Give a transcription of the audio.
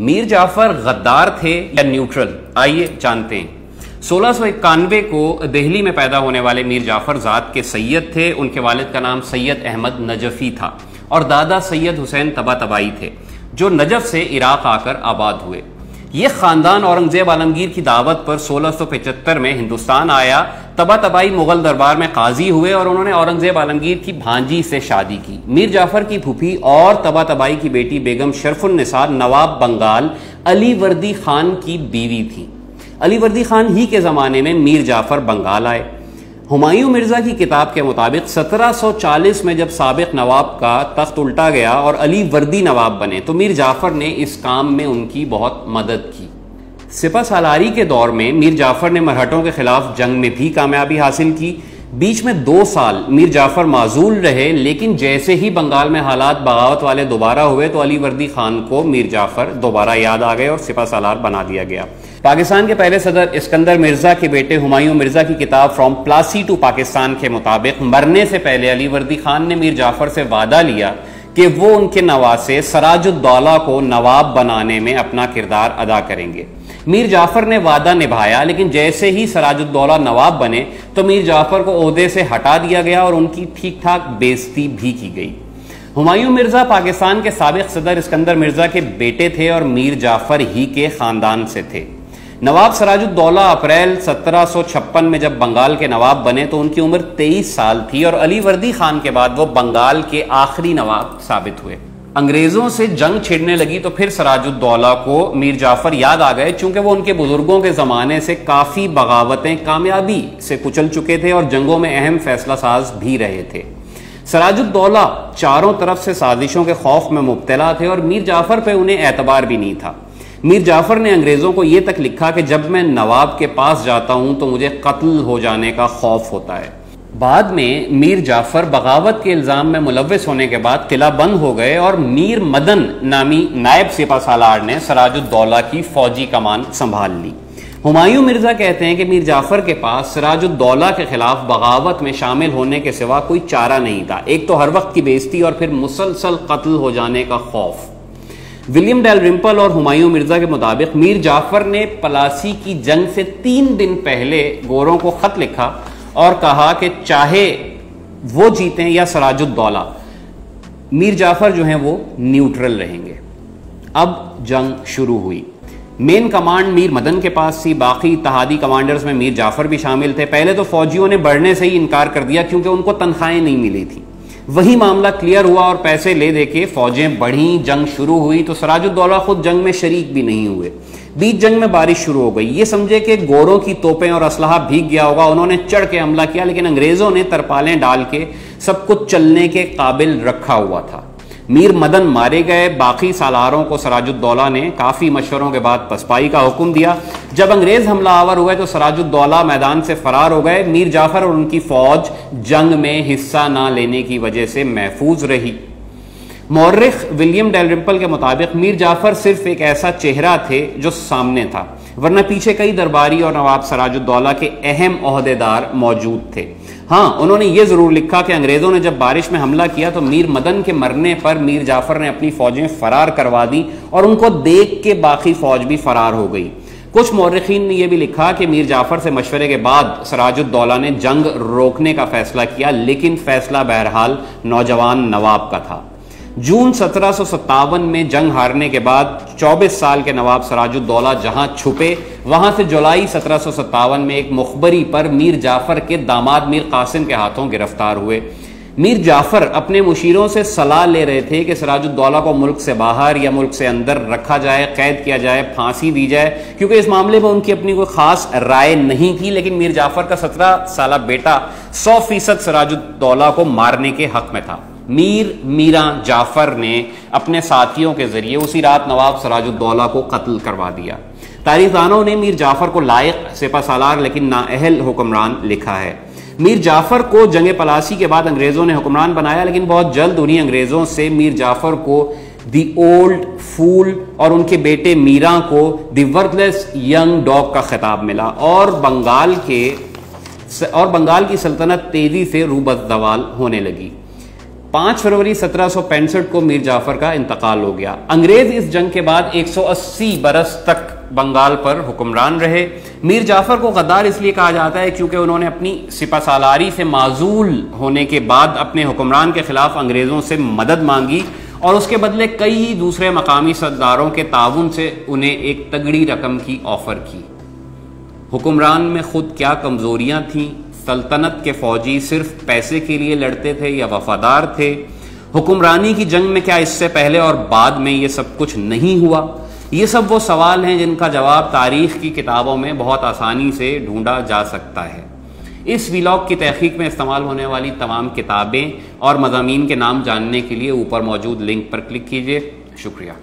मीर जाफर गद्दार थे या न्यूट्रल, आइए जानते हैं। 1691 को दिल्ली में पैदा होने वाले मीर जाफर ज़ात के सैयद थे। उनके वालिद का नाम सैयद अहमद नजफी था और दादा सैयद हुसैन तबातबाई थे, जो नजफ से इराक आकर आबाद हुए। ये खानदान औरंगजेब आलमगीर की दावत पर 1675 में हिंदुस्तान आया। तबातबाई मुगल दरबार में काजी हुए और उन्होंने औरंगजेब आलमगीर की भांजी से शादी की। मीर जाफर की फूफी और तबातबाई की बेटी बेगम शरफुन्निसा नवाब बंगाल अली वर्दी खान की बीवी थी। अली वर्दी खान ही के ज़माने में मीर जाफर बंगाल आए। हुमायूं मिर्ज़ा की किताब के मुताबिक 1740 में जब साबिक नवाब का तख्त उल्टा गया और अली वर्दी नवाब बने तो मीर जाफर ने इस काम में उनकी बहुत मदद की। सिपह सालारी के दौर में मीर जाफर ने मरहटों के खिलाफ जंग में भी कामयाबी हासिल की। बीच में 2 साल मीर जाफर माजूल रहे, लेकिन जैसे ही बंगाल में हालात बगावत वाले दोबारा हुए तो अली वर्दी खान को मीर जाफर दोबारा याद आ गए और सिपह सालार बना दिया गया। पाकिस्तान के पहले सदर इस्कंदर मिर्जा के बेटे हुमायूं मिर्जा की किताब फ्रॉम प्लासी टू पाकिस्तान के मुताबिक मरने से पहले अली वर्दी खान ने मीर जाफर से वादा लिया कि वो उनके नवासे सराजुद्दौला को नवाब बनाने में अपना किरदार अदा करेंगे। मीर जाफर ने वादा निभाया, लेकिन जैसे ही सराजुद्दौला नवाब बने तो मीर जाफर को ओहदे से हटा दिया गया और उनकी ठीक ठाक बेइज्जती भी की गई। हुमायूं मिर्जा पाकिस्तान के साबिक सदर इस्कंदर मिर्जा के बेटे थे और मीर जाफर ही के खानदान से थे। नवाब सराजुद्दौला अप्रैल 1756 में जब बंगाल के नवाब बने तो उनकी उम्र 23 साल थी और अली वर्दी खान के बाद वो बंगाल के आखिरी नवाब साबित हुए। अंग्रेजों से जंग छिड़ने लगी तो फिर सराजुद्दौला को मीर जाफर याद आ गए, चूंकि वो उनके बुजुर्गों के जमाने से काफी बगावतें कामयाबी से कुचल चुके थे और जंगों में अहम फैसला साज भी रहे थे। सराजुद्दौला चारों तरफ से साजिशों के खौफ में मुब्तला थे और मीर जाफर पे उन्हें एतबार भी नहीं था। मीर जाफर ने अंग्रेजों को यह तक लिखा कि जब मैं नवाब के पास जाता हूं तो मुझे कत्ल हो जाने का खौफ होता है। बाद में मीर जाफर बगावत के इल्जाम में मुलव्विस होने के बाद किला बंद हो गए और मीर मदन नामी नायब सिपह सालार ने सराजुद्दौला की फौजी कमान संभाल ली। हुमायूं मिर्जा कहते हैं कि मीर जाफर के पास सराजुद्दौला के खिलाफ बगावत में शामिल होने के सिवा कोई चारा नहीं था। एक तो हर वक्त की बेइज्जती और फिर मुसलसल कत्ल हो जाने का खौफ। विलियम डैलरिम्पल और हुमायूं मिर्जा के मुताबिक मीर जाफर ने प्लासी की जंग से 3 दिन पहले गोरों को खत लिखा और कहा कि चाहे वो जीतें या सराजुद्दौला, मीर जाफर जो हैं वो न्यूट्रल रहेंगे। अब जंग शुरू हुई। मेन कमांड मीर मदन के पास थी, बाकी इत्तेहादी कमांडर्स में मीर जाफर भी शामिल थे। पहले तो फौजियों ने बढ़ने से ही इनकार कर दिया क्योंकि उनको तनख्वाहें नहीं मिली थी। वही मामला क्लियर हुआ और पैसे ले देके फौजें बढ़ी, जंग शुरू हुई तो सराजुद्दौला खुद जंग में शरीक भी नहीं हुए। बीच जंग में बारिश शुरू हो गई। ये समझे कि गोरों की तोपें और असलहा भीग गया होगा, उन्होंने चढ़ के हमला किया, लेकिन अंग्रेजों ने तरपालें डाल के सब कुछ चलने के काबिल रखा हुआ था। मीर मदन मारे गए। बाकी सालारों को सराजुद्दौला ने काफी मशवरों के बाद पसपाई का हुक्म दिया। जब अंग्रेज हमलावर हुए तो सराजुद्दौला मैदान से फरार हो गए। मीर जाफर और उनकी फौज जंग में हिस्सा ना लेने की वजह से महफूज रही। मौर्रिख विलियम डैलरिम्पल के मुताबिक मीर जाफर सिर्फ एक ऐसा चेहरा थे जो सामने था, वरना पीछे कई दरबारी और नवाब सराजुद्दौला के अहम ओहदेदार मौजूद थे। हाँ, उन्होंने ये जरूर लिखा कि अंग्रेजों ने जब बारिश में हमला किया तो मीर मदन के मरने पर मीर जाफर ने अपनी फौजें फरार करवा दी और उनको देख के बाकी फौज भी फरार हो गई। कुछ मौर्रिखीन ने यह भी लिखा कि मीर जाफर से मशवरे के बाद सराजुद्दौला ने जंग रोकने का फैसला किया, लेकिन फैसला बहरहाल नौजवान नवाब का था। जून 1757 में जंग हारने के बाद 24 साल के नवाब सराजुद्दौला जहां छुपे, वहां से जुलाई 1757 में एक मुखबरी पर मीर जाफर के दामाद मीर कासिम के हाथों गिरफ्तार हुए। मीर जाफर अपने मुशीरों से सलाह ले रहे थे कि सराजुद्दौला को मुल्क से बाहर या मुल्क से अंदर रखा जाए, कैद किया जाए, फांसी दी जाए, क्योंकि इस मामले में उनकी अपनी कोई खास राय नहीं थी। लेकिन मीर जाफर का 17 साला बेटा 100% सराजुद्दौला को मारने के हक में था। मीरा जाफर ने अपने साथियों के जरिए उसी रात नवाब सराजुद्दौला को कत्ल करवा दिया। तारीखदानों ने मीर जाफर को लायक सिपह सालार लेकिन नाअहल हुक्मरान लिखा है। मीर जाफर को जंग पलासी के बाद अंग्रेजों ने हुक्मरान बनाया, लेकिन बहुत जल्द उन्हीं अंग्रेजों से मीर जाफर को दी ओल्ड फूल और उनके बेटे मीरा को दी वर्थलेस यंग डॉग का खिताब मिला और बंगाल की सल्तनत तेजी से रूबज़वाल होने लगी। 5 फरवरी 1765 को मीर जाफर का इंतकाल हो गया। अंग्रेज इस जंग के बाद 180 बरस तक बंगाल पर हुक्मरान रहे। मीर जाफर को गद्दार इसलिए कहा जाता है क्योंकि उन्होंने अपनी सिपहसालारी से माजूल होने के बाद अपने हुक्मरान के खिलाफ अंग्रेजों से मदद मांगी और उसके बदले कई दूसरे मकामी सरदारों के ताउन से उन्हें एक तगड़ी रकम की ऑफर की। हुक्मरान में खुद क्या कमजोरियां थीं? सल्तनत के फौजी सिर्फ पैसे के लिए लड़ते थे या वफादार थे? हुक्मरानी की जंग में क्या इससे पहले और बाद में ये सब कुछ नहीं हुआ? ये सब वो सवाल हैं जिनका जवाब तारीख की किताबों में बहुत आसानी से ढूंढा जा सकता है। इस व्लॉग की तहकीक में इस्तेमाल होने वाली तमाम किताबें और मज़ामीन के नाम जानने के लिए ऊपर मौजूद लिंक पर क्लिक कीजिए। शुक्रिया।